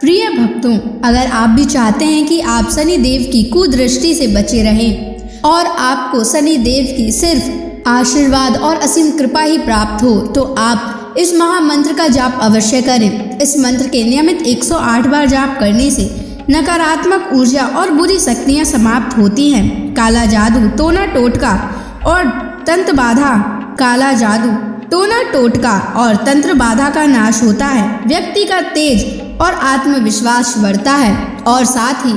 प्रिय भक्तों, अगर आप भी चाहते हैं कि आप शनि देव की कुदृष्टि से बचे रहें और आपको शनि देव की सिर्फ आशीर्वाद और असीम कृपा ही प्राप्त हो, तो आप इस महामंत्र का जाप अवश्य करें। इस मंत्र के नियमित 108 बार जाप करने से नकारात्मक ऊर्जा और बुरी शक्तियां समाप्त होती हैं। काला जादू, टोना टोटका और तंत्र बाधा, काला जादू, टोना टोटका और तंत्र बाधा का नाश होता है। व्यक्ति का तेज और आत्मविश्वास बढ़ता है और साथ ही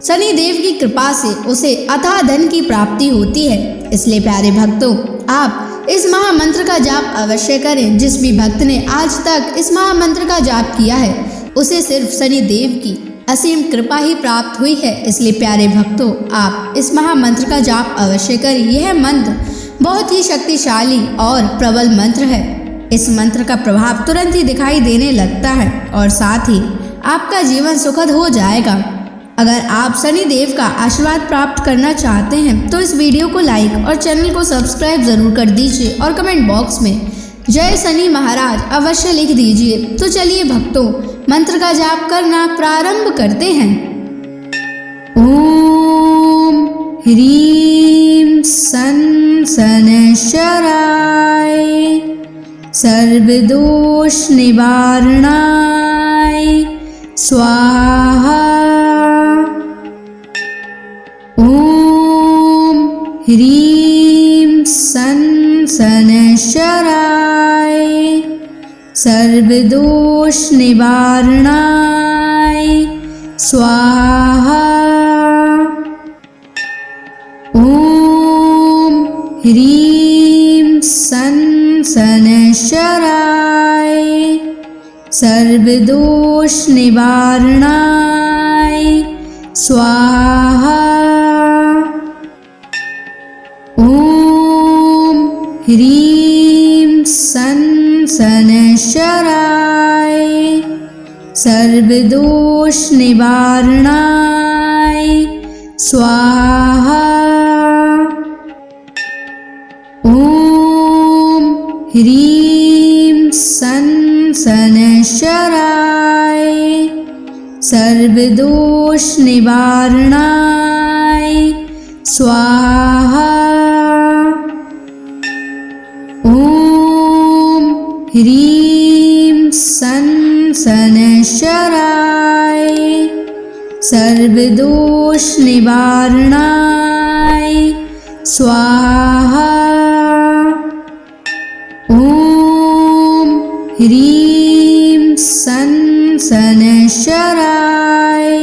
शनि देव की कृपा से उसे अथाह धन की प्राप्ति होती है। इसलिए प्यारे भक्तों, आप इस महामंत्र का जाप अवश्य करें। जिस भी भक्त ने आज तक इस महामंत्र का जाप किया है, उसे सिर्फ शनि देव की असीम कृपा ही प्राप्त हुई है। इसलिए प्यारे भक्तों, आप इस महामंत्र का जाप अवश्य करें। यह मंत्र बहुत ही शक्तिशाली और प्रबल मंत्र है। इस मंत्र का प्रभाव तुरंत ही दिखाई देने लगता है और साथ ही आपका जीवन सुखद हो जाएगा। अगर आप शनि देव का आशीर्वाद प्राप्त करना चाहते हैं तो इस वीडियो को लाइक और चैनल को सब्सक्राइब जरूर कर दीजिए और कमेंट बॉक्स में जय शनि महाराज अवश्य लिख दीजिए। तो चलिए भक्तों, मंत्र का जाप करना प्रारंभ करते हैं। ओम ह्रीं सन शनैश्चराय सर्वदोष निवारणाय स्वाहा। ओम ह्रीं सन शनैश्चराय सर्वदोष निवारणाय स्वाहा। ओम ह्रीं सन शनैश्चराय सर्वदोष निवारणाय स्वाहा। ओम ह्रीं सन शनैश्चराय सर्वदोष निवारणाय स्वाहा। ओम ह्रीं सन शनैश्चराय सर्वदोष निवारणाय स्वाहा। ओम ह्रीं सन शनैश्चराय सर्वदोष निवारणाय स्वाहा। ओम ह्रीं सन शनैश्चराय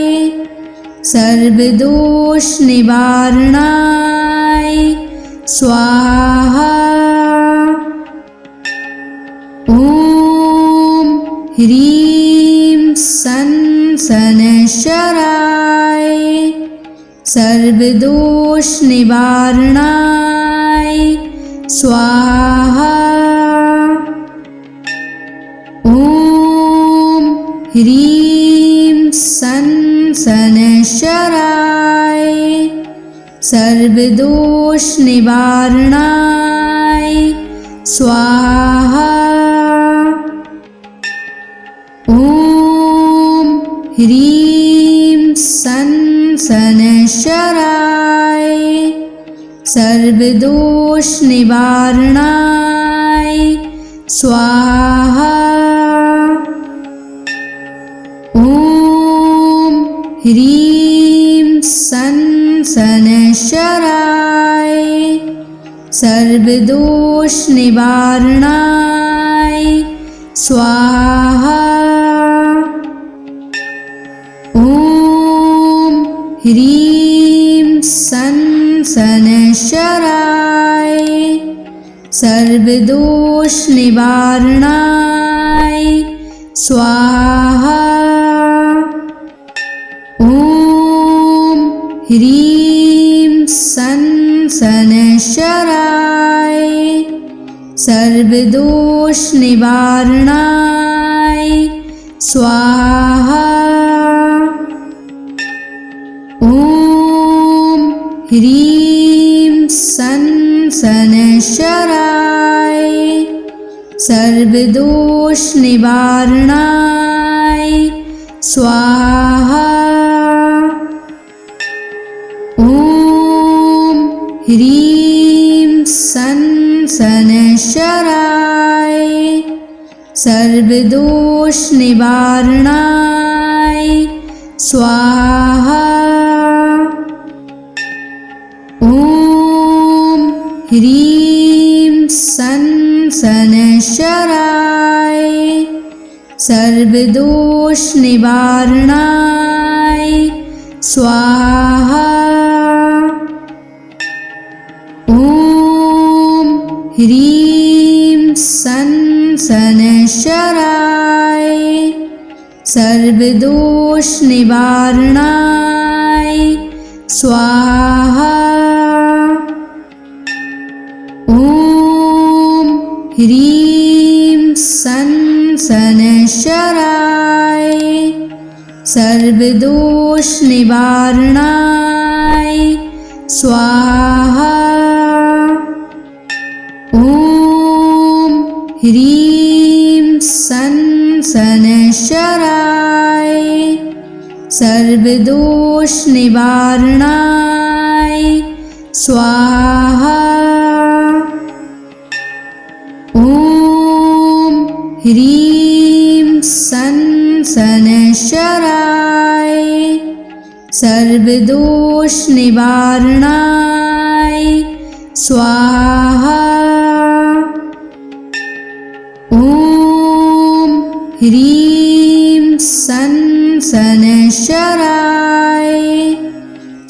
सर्वदोष निवारणाय स्वाहा। ओम ह्रीं सन शनैश्चराय सर्वदोष निवारणाय स्वाहा। ओम ह्रीं सन शनैश्चराय सर्वदोष निवारणाय स्वाहा। ओम ह्रीं सन शनैश्चराय सर्वदोष निवारणाय स्वाहा। ओम ह्रीं सन शनैश्चराय सर्वदोष निवारणाय स्वाहा। ओम ह्रीं सन शनैश्चराय सर्वदोष निवारणाय स्वाहा। ओम ह्रीं सन शनैश्चराय सर्वदोष निवारणाय स्वाहा। ओम ह्रीं सन शनैश्चराय सर्वदोष निवारणाय स्वाहा। ॐ ह्रीं सन् शनैश्चराय सर्वदोषनिवारणाय स्वाहा। ॐ ह्रीं सन् शनैश्चराय सर्वदोषनिवारणाय स्वाहा। ॐ ह्रीं सन् शनैश्चराय सर्वदोषनिवारणाय स्वाहा। ॐ ह्रीं सन् शनैश्चराय सर्वदोषनिवारणाय स्वाहा। ॐ ह्रीं सन् शनैश्चराय सर्वदोषनिवारणाय स्वाहा। ॐ ह्रीं सन् शनैश्चराय सर्वदोषनिवारणाय स्वाहा। ॐ ह्रीं सन् शनैश्चराय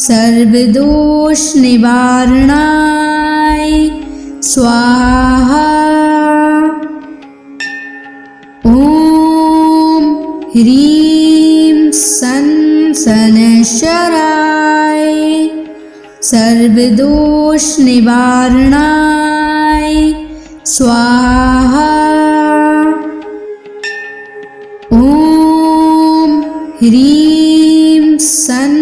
सर्वदोषनिवारणाय स्वाहा। ॐ ह्रीं सन् शनैश्चराय सर्वदोषनिवारणाय स्वाहा। ॐ ह्रीं सन्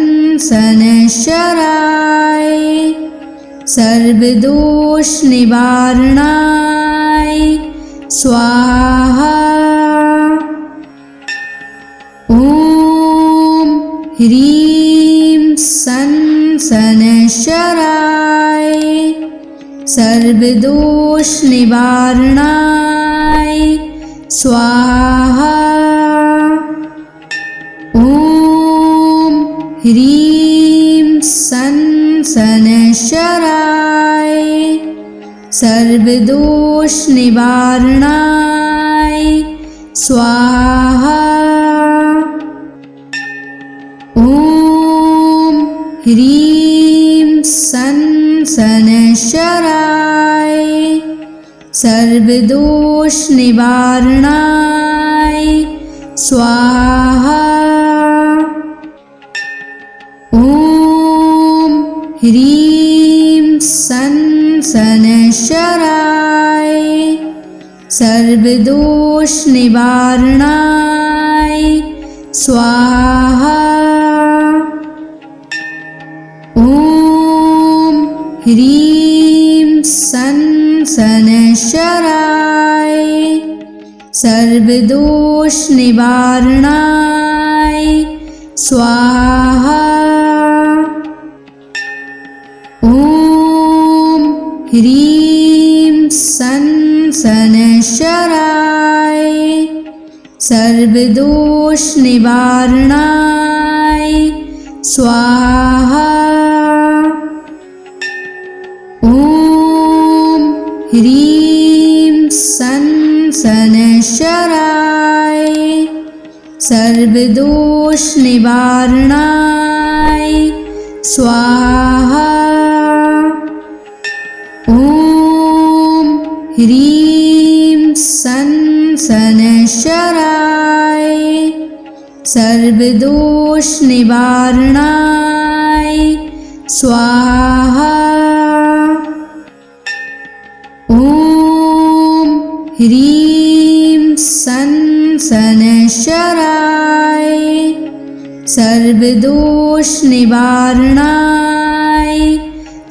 शनैश्चराय सर्वदोषनिवारणाय स्वाहा। ॐ ह्रीं सन् शनैश्चराय सर्वदोषनिवारणाय स्वाहा। ॐ ह्रीं सन् शनैश्चराय सर्वदोषनिवारणाय स्वाहा। ॐ ह्रीं सन् शनैश्चराय सर्वदोषनिवारणाय स्वाहा। ॐ ह्रीं सन् शनैश्चराय सर्वदोषनिवारणाय स्वाहा। ॐ ह्रीं सन् शनैश्चराय सर्वदोषनिवारणाय स्वाहा। ॐ ह्रीं सन् शनैश्चराय सर्वदोषनिवारणाय स्वाहा। ॐ ह्रीं सन् शनैश्चराय सर्वदोषनिवारणाय स्वाहा। ॐ ह्रीं सन् शनैश्चराय सर्वदोषनिवारणाय स्वाहा। ॐ ह्रीं सन् शनैश्चराय सर्वदोषनिवारणाय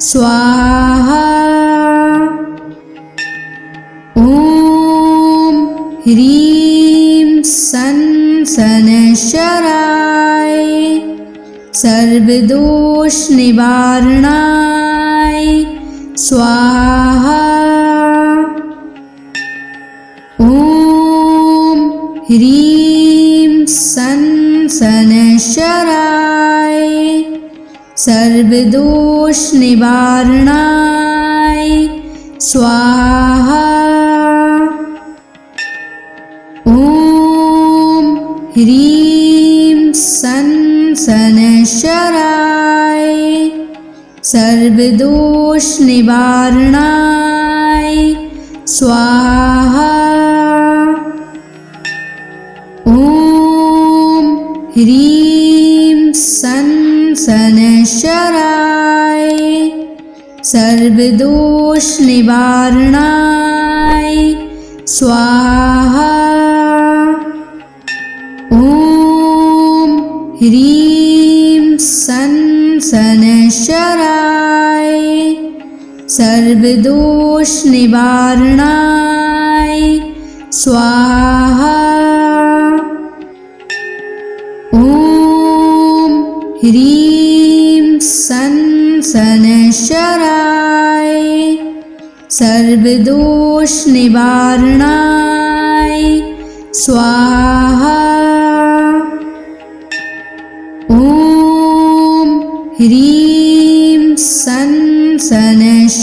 स्वाहा। ॐ ह्रीं सन् सनशराय सर्वदोष निवारणाय स्वाहा। ॐ ह्रीं सनशराय सर्वदोष निवारणाय स्वाहा। ॐ ह्रीं सनशराय सर्वदोष निवारणाय स्वाहा। ॐ ह्रीं सनशराय सर्वदोष निवारणाय स्वाहा। ॐ ह्रीं सनशराय सर्वदोष निवारणाय स्वाहा। ॐ ह्रीं सनशराय सर्वदोष निवारणाय स्वाहा। ॐ ह्रीं सनशराय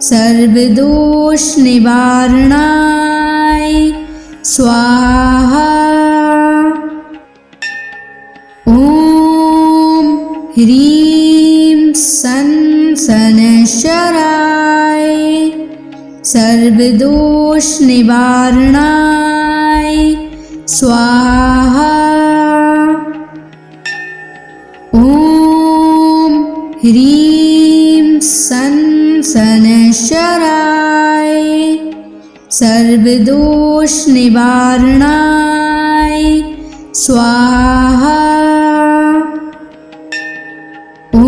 सर्वदोष निवारणाय स्वाहा। ॐ ह्रीं सनशराय सर्वदोष निवारणाय स्वाहा। ॐ ह्रीं सनशराय सर्वदोष निवारणाय स्वाहा। ॐ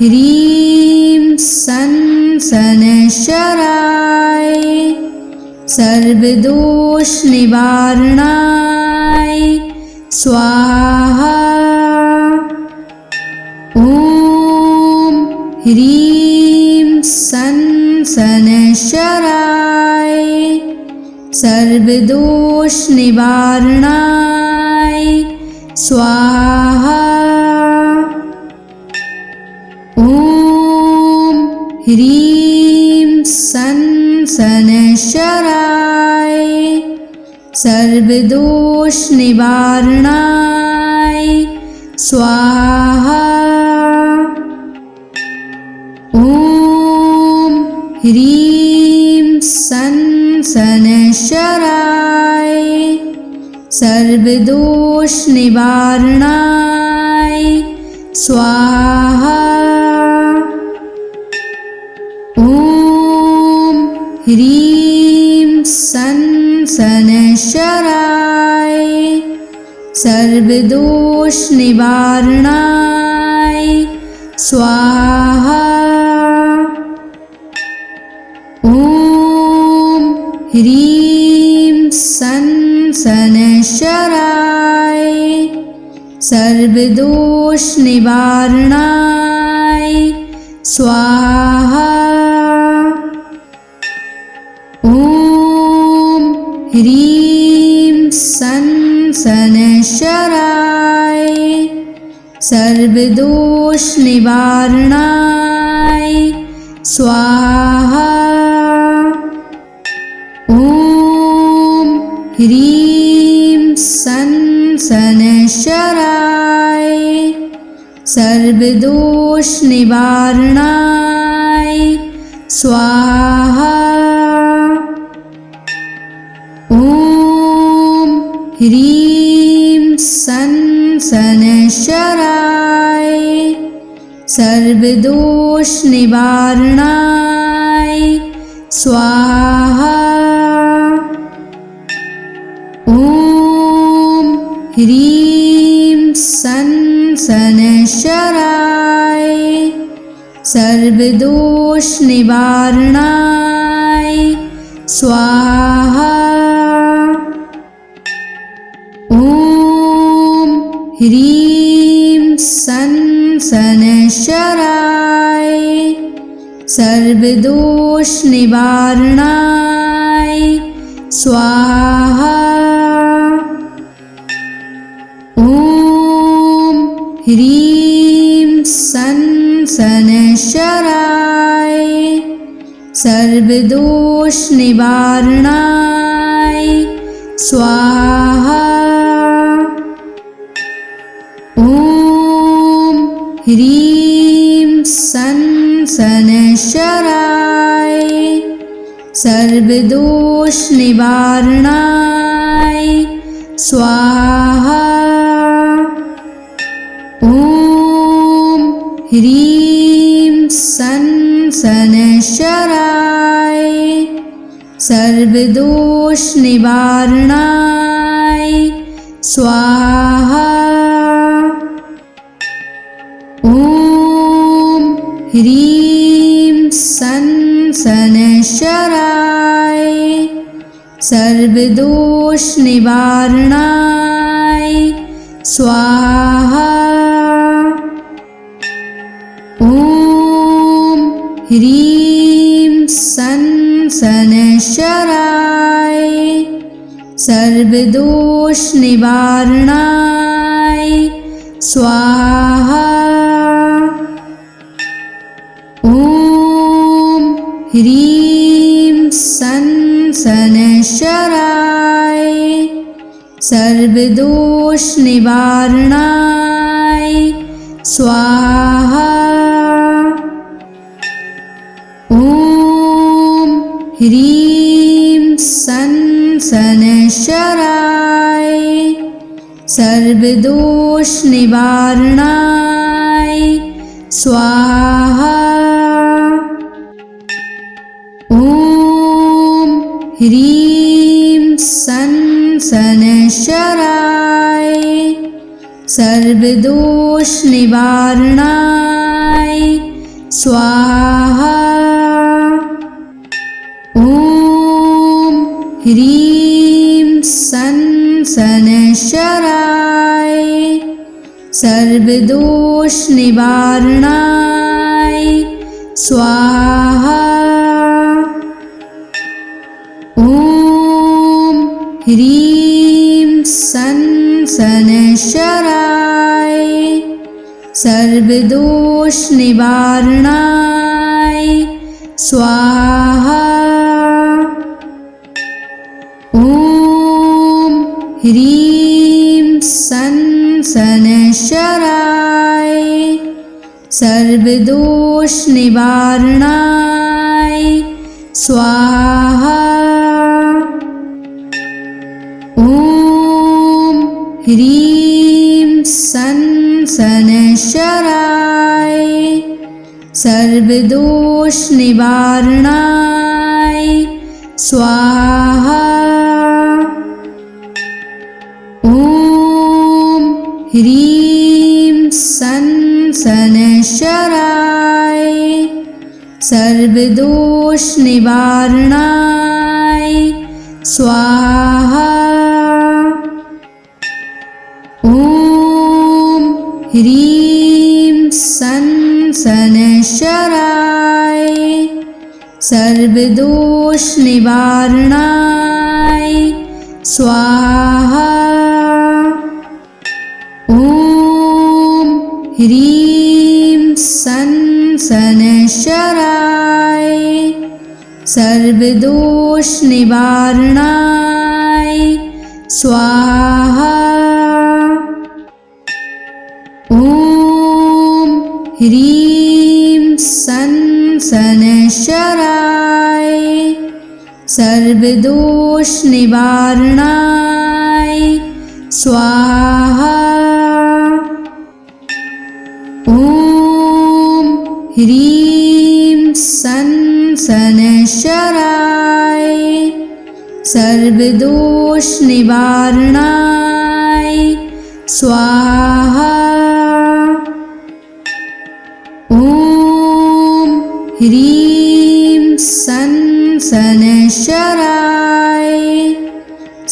ह्रीं सनशराय सर्वदोष निवारणाय स्वाहा। ॐ ह्रीं सनशराय सर्वदोष निवारणाय स्वाहा। ॐ ह्रीं सनशराय सर्वदोष निवारणाय स्वाहा। ॐ ह्रीं सनशराय सर्वदोष निवारणाय स्वाहा। ॐ ह्रीं सनशराय सर्वदोष निवारणाय स्वाहा। ॐ ह्रीं सनशराय सर्वदोष निवारणाय स्वाहा। ॐ ह्रीं सनशराय सर्वदोष निवारणाय स्वाहा। ॐ ह्रीं सनशराय सर्वदोष निवारणाय स्वाहा। ॐ ह्रीं सनशराय सर्वदोष निवारणाय स्वाहा। ॐ ह्रीं सनशराय सर्वदोष निवारणाय स्वाहा। ह्रीं सन शनैश्चराय सर्वदोष निवारणाय स्वाहा। ॐ ह्रीं सन शनैश्चराय सर्वदोष निवारणाय स्वाहा। ॐ ह्रीं सन शनैश्चराय सर्वदोष निवारणाय स्वाहा। ॐ ह्रीं सन शनैश्चराय सर्वदोष निवारणाय स्वाहा। ॐ ह्रीं सन शनैश्चराय सर्वदोष निवारणाय स्वाहा। ॐ ह्रीं सन शनैश्चराय सर्वदोष निवारणाय स्वाहा। ॐ ह्रीं सन शनैश्चराय सर्वदोष निवारणाय स्वाहा। ॐ ह्रीं सन शनैश्चराय सर्वदोष निवारणाय स्वाहा। ॐ ह्रीं सन शनैश्चराय सर्वदोष निवारणाय स्वाहा। ॐ ह्रीं सन शनैश्चराय सर्वदोष निवारणाय स्वाहा। ॐ ह्रीं सन शनैश्चराय सर्वदोष निवारणाय स्वाहा। ॐ ह्रीं सन शनैश्चराय सर्वदोष निवारणाय स्वाहा। ॐ ह्रीं सन शनैश्चराय सर्वदोष निवारणाय स्वाहा। ॐ ह्रीं सन शनैश्चराय सर्वदोष निवारणाय स्वाहा। ॐ ह्रीं सन शनैश्चराय सर्वदोष निवारणाय स्वाहा। ॐ ह्रीं सन शनैश्चराय सर्वदोष निवारणाय स्वाहा। ॐ ह्रीं सन शनैश्चराय सर्वदोष निवारणाय स्वाहा। ॐ ह्रीं सन शनैश्चराय सर्वदोष निवारणाय स्वाहा। ॐ ह्रीं सन शनैश्चराय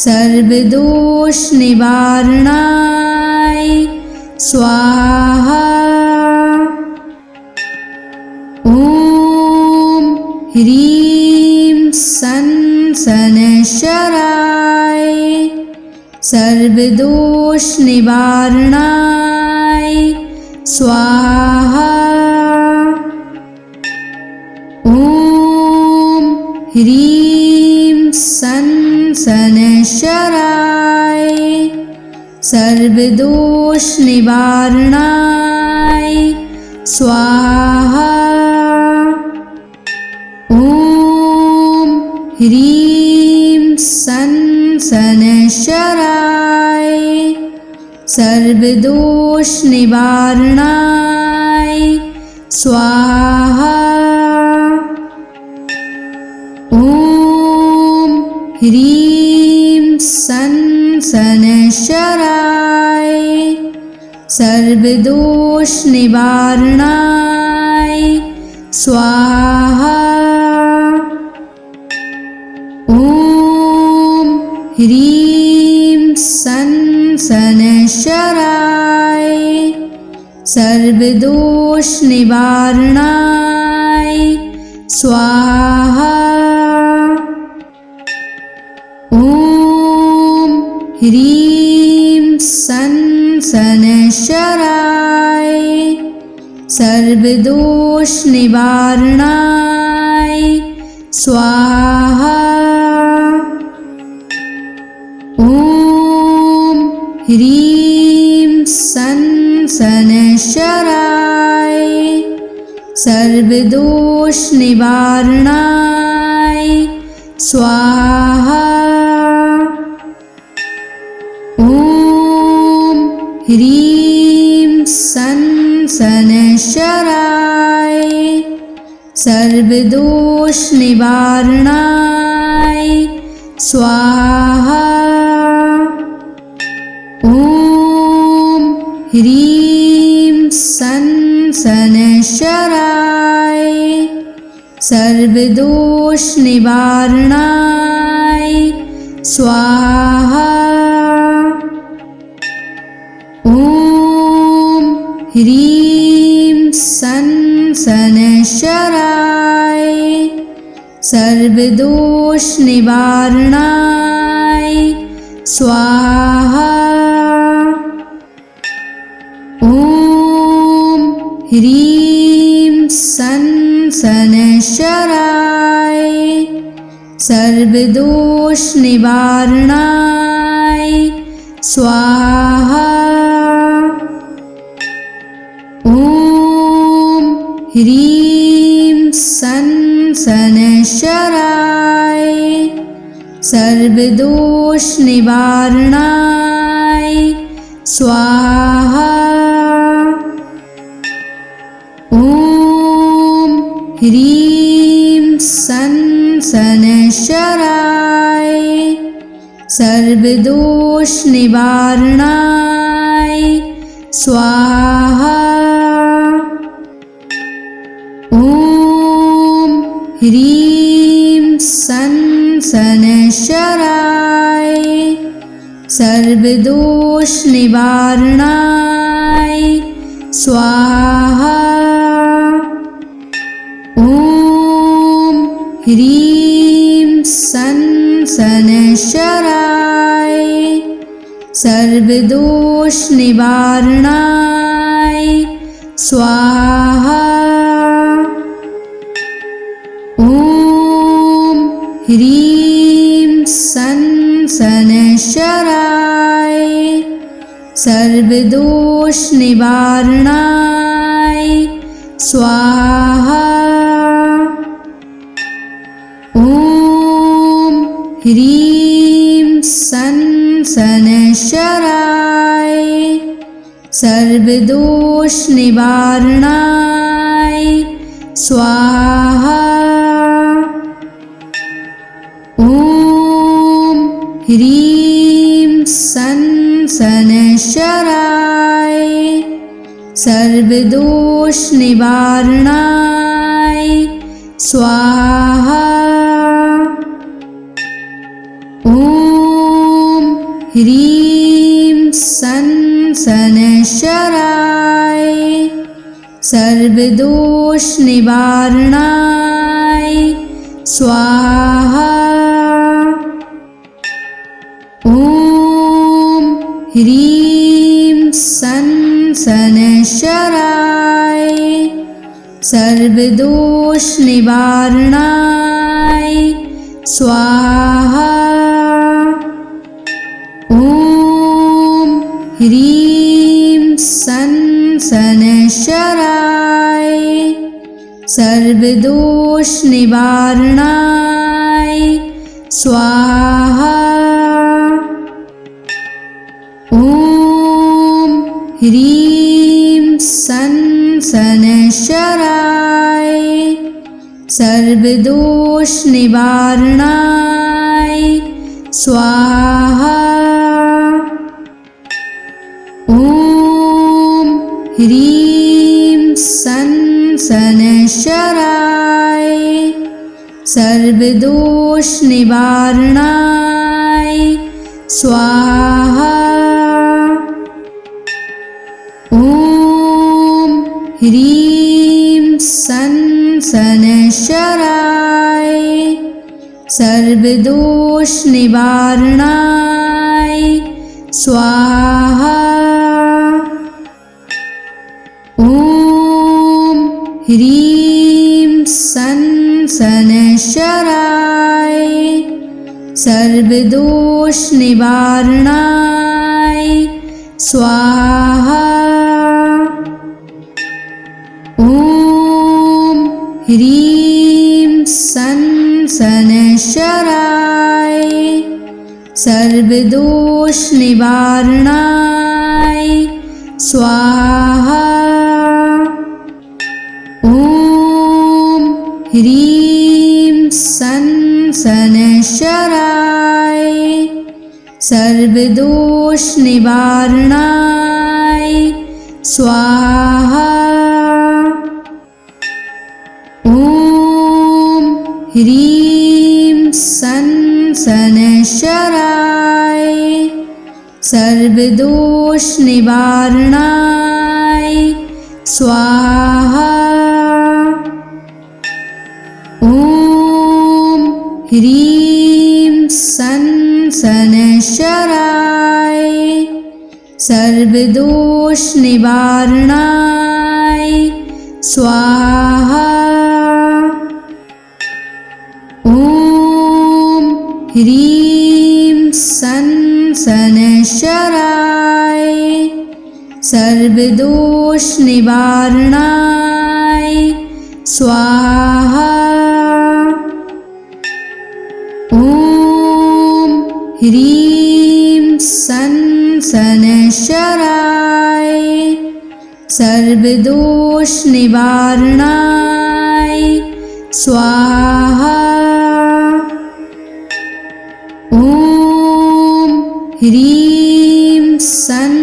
सर्वदोष निवारणाय स्वाहा। ॐ ह्रीं सन् शनैश्चराय सर्वदोषनिवारणाय स्वाहा। ॐ ह्रीं सन् शनैश्चराय सर्वदोषनिवारणाय स्वाहा। ॐ ह्रीं सन् शनैश्चराय सर्वदोषनिवारणाय स्वाहा। ॐ ह्रीं सन् शनैश्चराय सर्वदोषनिवारणाय स्वाहा। ॐ ह्रीं सन् शनैश्चराय सर्वदोषनिवारणाय स्वाहा। ॐ ह्रीं सन् शनैश्चराय सर्वदोषनिवारणाय स्वाहा। ॐ ह्रीं सन् शनैश्चराय सर्वदोषनिवारणाय स्वाहा। ॐ ह्रीं सन् शनैश्चराय सर्वदोषनिवारणाय स्वाहा। ॐ ह्रीं सन् शनैश्चराय सर्वदोषनिवारणाय स्वाहा। ॐ ह्रीं सन् शनैश्चराय सर्वदोषनिवारणाय स्वाहा। ॐ ह्रीं सन् शनैश्चराय सर्वदोषनिवारणाय स्वाहा। ॐ ह्रीं सन् शनैश्चराय सर्वदोषनिवारणाय स्वाहा। ॐ ह्रीं सन् शनैश्चराय सर्वदोषनिवारणाय स्वाहा। ॐ ह्रीं सन् शनैश्चराय सर्वदोषनिवारणाय स्वाहा। ॐ ह्रीं सन् शनैश्चराय सर्वदोषनिवारणाय स्वाहा। ॐ ह्रीं सन् शनैश्चराय सर्वदोषनिवारणाय स्वाहा। ॐ ह्रीं सन् शनैश्चराय सर्वदोषनिवारणाय स्वाहा। ॐ ह्रीं सन् शनैश्चराय सर्वदोषनिवारणाय स्वाहा। ॐ ह्रीं सन् शनैश्चराय सर्वदोष निवारणाय स्वाहा। ॐ ह्रीं सं शनैश्चराय सर्वदोष निवारणाय स्वाहा। ॐ ह्रीं सं शनैश्चराय सर्वदोष निवारणाय स्वाहा। ॐ ह्रीं सं शनैश्चराय सर्वदोष निवारणाय स्वाहा। ॐ ह्रीं सं शनैश्चराय सर्वदोष निवारणाय स्वाहा। ॐ ह्रीं सं शनैश्चराय सर्वदोष निवारणाय स्वाहा। ॐ ह्रीं सं शनैश्चराय सर्वदोष निवारणाय स्वाहा। ॐ ह्रीं सं शनैश्चराय सर्वदोष निवारणाय स्वाहा। ॐ ह्रीं सं शनैश्चराय सर्वदोष निवारणाय स्वाहा। ॐ ह्रीं सं शनैश्चराय सर्वदोष निवारणाय स्वाहा। ॐ ह्रीं सं शनैश्चराय सर्वदोष निवारणाय स्वाहा। ॐ ह्रीं सं शनैश्चराय सर्वदोष निवारणाय स्वाहा। ॐ ह्रीं सं शनैश्चराय सर्वदोष निवारणाय स्वाहा। ॐ ह्रीं सं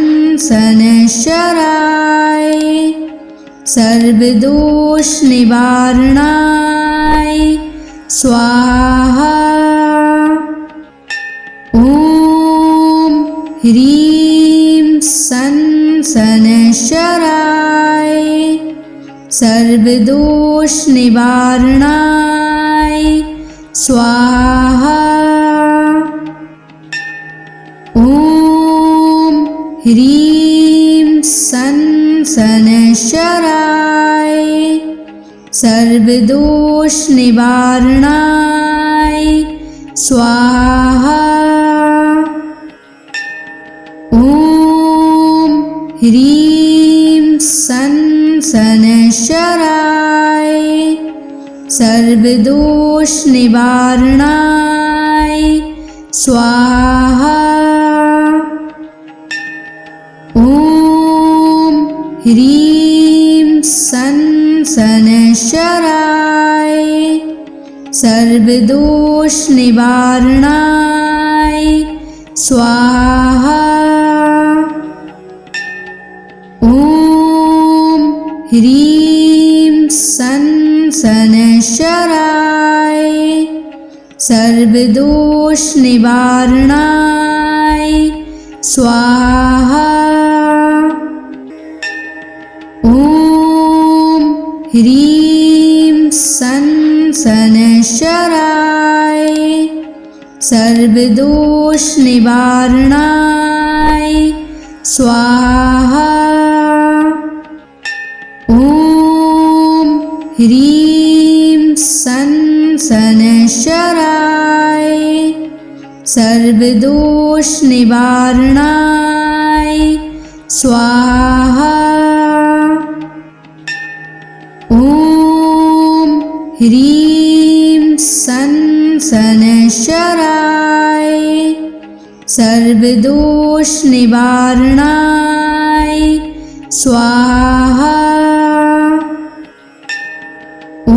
शनैश्चराय सर्वदोष निवारणाय स्वाहा। ॐ ह्रीं सं शनैश्चराय सर्वदोष निवारणाय स्वाहा। ॐ ह्रीं सं शनैश्चराय सर्वदोष निवारणाय स्वाहा। ॐ ह्रीं सं शनैश्चराय सर्वदोष निवारणाय स्वाहा। ॐ ह्रीं सं शनैश्चराय सर्वदोष निवारणाय स्वाहा। ॐ ह्रीं सं शनैश्चराय सर्वदोष निवारणाय स्वाहा। ॐ ह्रीं सन शनैश्चराय सर्वदोष निवारणाय स्वाहा। ॐ ह्रीं सन शनैश्चराय सर्वदोष निवारणाय स्वाहा। ॐ ह्रीं सन शनैश्चराय सर्वदोष निवारणाय स्वाहा। ॐ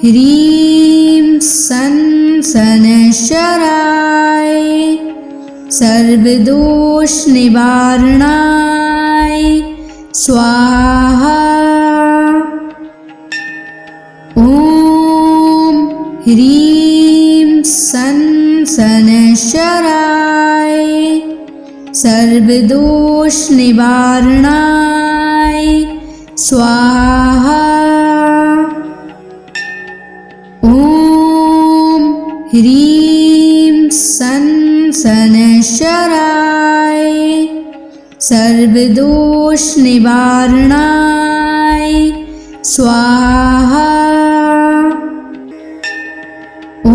ह्रीं सन शनैश्चराय सर्वदोष निवारणाय स्वाहा। ॐ ह्रीं सन शनैश्चराय सर्वदोष निवारणाय स्वाहा। ॐ ह्रीं सन शनैश्चराय सर्वदोष निवारणाय स्वाहा। ॐ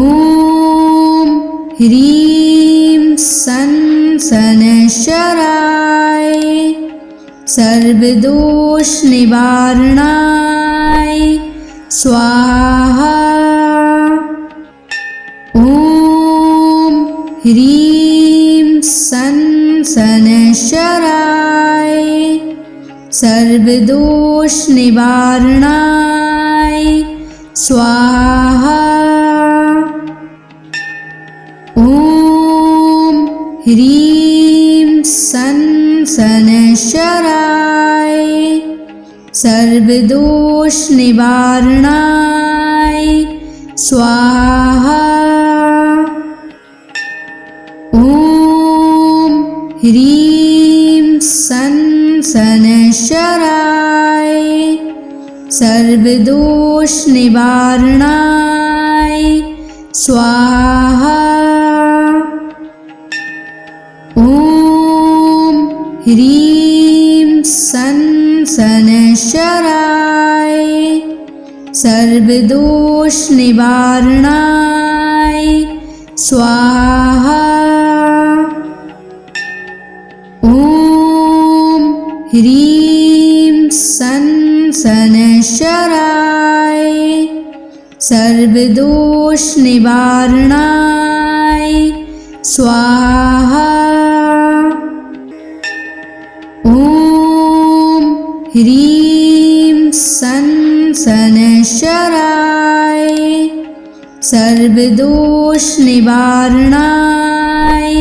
ह्रीं सन शनैश्चराय सर्वदोष निवारणाय स्वाहा। ॐ ह्रीं सन शनैश्चराय सर्वदोष निवारणाय स्वाहा। ॐ ह्रीं सन शनैश्चराय सर्वदोष निवारणाय स्वाहा। ॐ ह्रीं सन शनैश्चराय सर्वदोष निवारणाय स्वाहा। ॐ ह्रीं सन शनैश्चराय सर्वदोष निवारणाय स्वाहा। ॐ ह्रीं सन शनैश्चराय सर्वदोष निवारणाय स्वाहा। ॐ ह्रीं सन शनैश्चराय सर्वदोष निवारणाय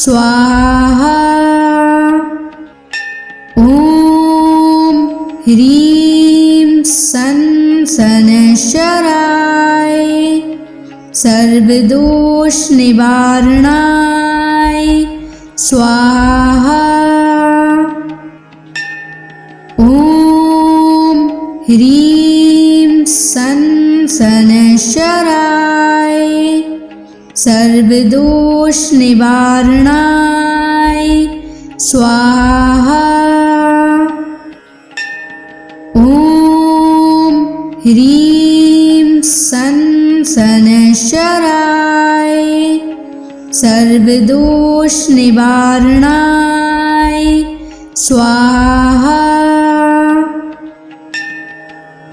स्वाहा। ॐ ह्रीं सन शनैश्चराय सर्वदोष निवारणाय स्वाहा। ॐ ह्रीं सन शनैश्चराय सर्वदोष निवारणाय स्वाहा। ॐ ह्रीं सन शनैश्चराय सर्वदोष निवारणाय स्वाहा।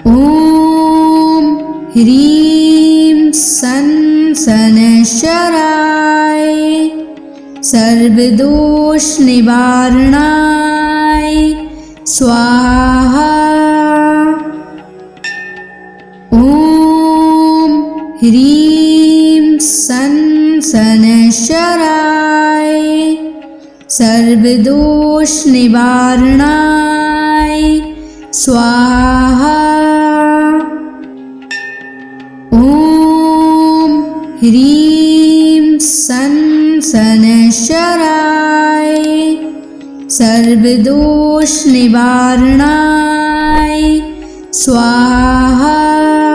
ॐ ह्रीं सन शनैश्चराय सर्वदोष निवारणाय स्वाहा। ॐ ह्रीं सन शनैश्चराय सर्वदोष निवारणाय स्वाहा। ॐ ह्रीं सन शनैश्चराय सर्वदोष निवारणाय स्वाहा।